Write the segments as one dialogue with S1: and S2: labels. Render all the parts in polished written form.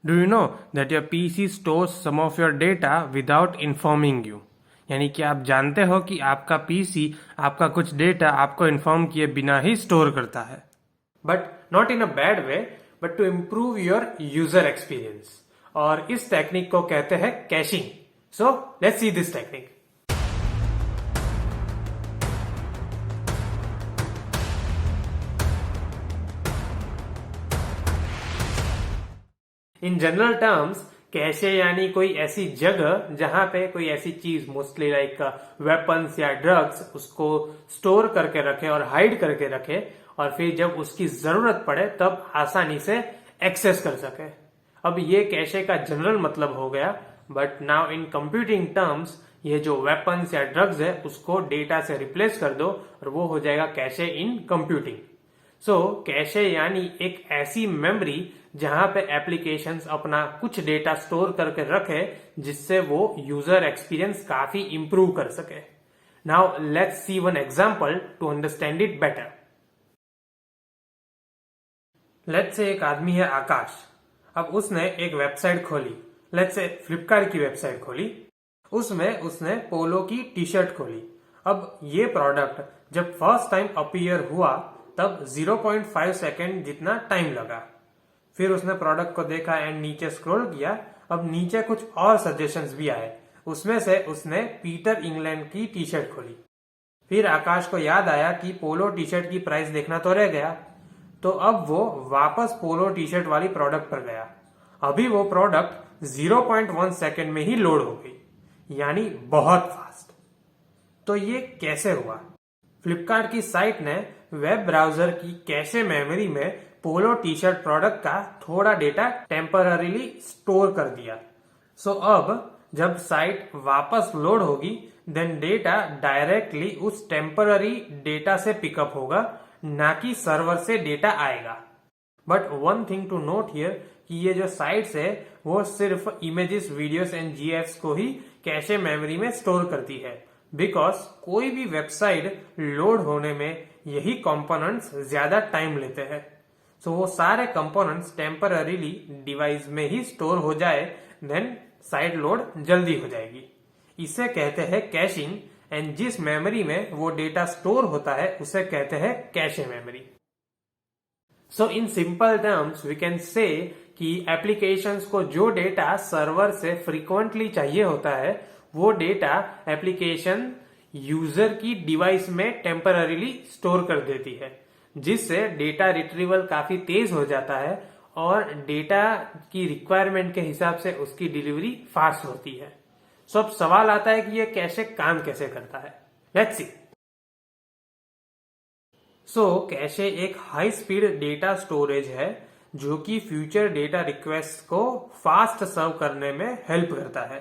S1: Do you know that your PC stores some of your data without informing you? यानी कि आप जानते हो कि आपका पीसी आपका कुछ डेटा आपको इन्फॉर्म किए बिना ही स्टोर करता है, but not in a bad way, but to improve your user experience. और इस टेक्निक को कहते हैं caching. So let's see this technique. In general terms, cache यानी कोई ऐसी जगह जहां पे कोई ऐसी चीज, मोस्टली लाइक वेपन्स या ड्रग्स, उसको स्टोर करके रखे और हाइड करके रखे, और फिर जब उसकी जरूरत पड़े तब आसानी से एक्सेस कर सके। अब ये कैशे का जनरल मतलब हो गया, but now in computing terms ये जो वेपन्स या ड्रग्स है उसको डेटा से रिप्लेस कर दो और वो हो जाएगा cache in computing. So cache यानी एक ऐसी मेमोरी जहां पे एप्लीकेशंस अपना कुछ डेटा स्टोर करके रखे जिससे वो यूजर एक्सपीरियंस काफी इंप्रूव कर सके। Now let's see one example to understand it better. Let's say एक आदमी है आकाश। अब उसने एक वेबसाइट खोली, लेट्स से फ्लिपकार्ट की वेबसाइट खोली। उसमें उसने पोलो की टी शर्ट खोली। अब ये प्रोडक्ट जब फर्स्ट टाइम अपीयर हुआ तब 0.5 सेकेंड जितना टाइम लगा। फिर उसने प्रोडक्ट को देखा एंड नीचे स्क्रॉल किया। अब नीचे कुछ और सजेशंस भी आए, उसमें से उसने पीटर इंग्लैंड की टी शर्ट खोली। फिर आकाश को याद आया कि पोलो टी शर्ट की प्राइस देखना तो रह गया, तो अब वो वापस पोलो टी शर्ट वाली प्रोडक्ट पर गया। अभी वो प्रोडक्ट 0.1 सेकेंड में ही लोड हो गई, यानी बहुत फास्ट। तो ये कैसे हुआ? फ्लिपकार्ट की साइट ने वेब ब्राउजर की कैशे मेमोरी में पोलो टी शर्ट प्रोडक्ट का थोड़ा डेटा टेम्पररीली स्टोर कर दिया। सो अब जब साइट वापस लोड होगी, देन डेटा डायरेक्टली उस टेम्पररी डेटा से पिकअप होगा, ना कि सर्वर से डेटा आएगा। But one thing to note here कि ये जो साइट्स है वो सिर्फ इमेजेस, वीडियोस एंड जीएफ्स को ही कैशे मेमोरी में स्टोर करती है, बिकॉज कोई भी वेबसाइट लोड होने में यही कंपोनेंट्स ज्यादा टाइम लेते हैं। सो वो सारे कंपोनेंट्स टेम्पररीली डिवाइस में ही स्टोर हो जाए, देन साइट लोड जल्दी हो जाएगी। इसे कहते हैं कैशिंग, एंड जिस मेमोरी में वो डेटा स्टोर होता है उसे कहते हैं cache memory. So in simple terms we can say कि एप्लीकेशंस को जो डेटा सर्वर से फ्रीक्वेंटली चाहिए होता है वो डेटा एप्लीकेशन यूजर की डिवाइस में टेम्पररीली स्टोर कर देती है, जिससे डेटा रिट्रीवल काफी तेज हो जाता है और डेटा की रिक्वायरमेंट के हिसाब से उसकी डिलीवरी फास्ट होती है। सो अब सवाल आता है कि ये कैशे काम कैसे करता है। Let's see. सो कैशे एक हाई स्पीड डेटा स्टोरेज है जो कि फ्यूचर डेटा रिक्वेस्ट को फास्ट सर्व करने में हेल्प करता है।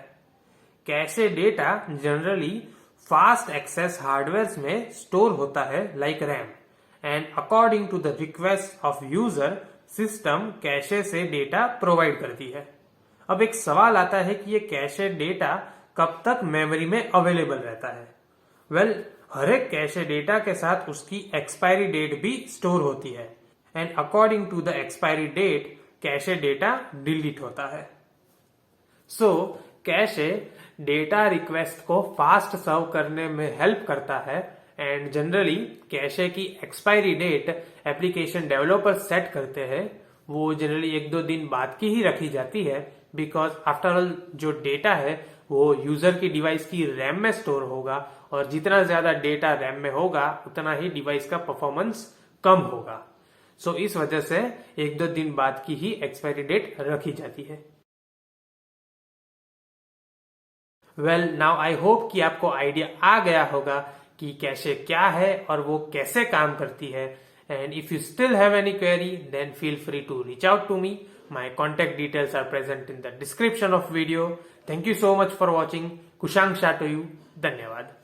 S1: Cache data generally fast access hardware में स्टोर होता है, like RAM, and according to the request of user system cache से डेटा प्रोवाइड करती है। अब एक सवाल आता है कि ये कैशे डेटा कब तक मेमोरी में अवेलेबल रहता है? वेल, हर एक कैशे डेटा के साथ उसकी एक्सपायरी डेट भी स्टोर होती है, and according to the expiry date cache data delete होता है। सो कैशे डेटा रिक्वेस्ट को फास्ट सर्व करने में हेल्प करता है, एंड जनरली कैशे की expiry date application developer set करते हैं। वो जनरली 1-2 दिन बाद की ही रखी जाती है, बिकॉज आफ्टर ऑल जो डेटा है वो यूजर की डिवाइस की रैम में स्टोर होगा, और जितना ज्यादा डेटा रैम में होगा उतना ही डिवाइस का परफॉर्मेंस कम होगा। सो इस वजह से 1-2 दिन बाद की ही एक्सपायरी डेट रखी जाती है। वेल, नाउ आई होप कि आपको आइडिया आ गया होगा कि कैशे क्या है और वो कैसे काम करती है। And if you still have any query then feel free to reach out to me. My contact details are present in the description of video. Thank you so much for watching. Kushank Shah to you. धन्यवाद।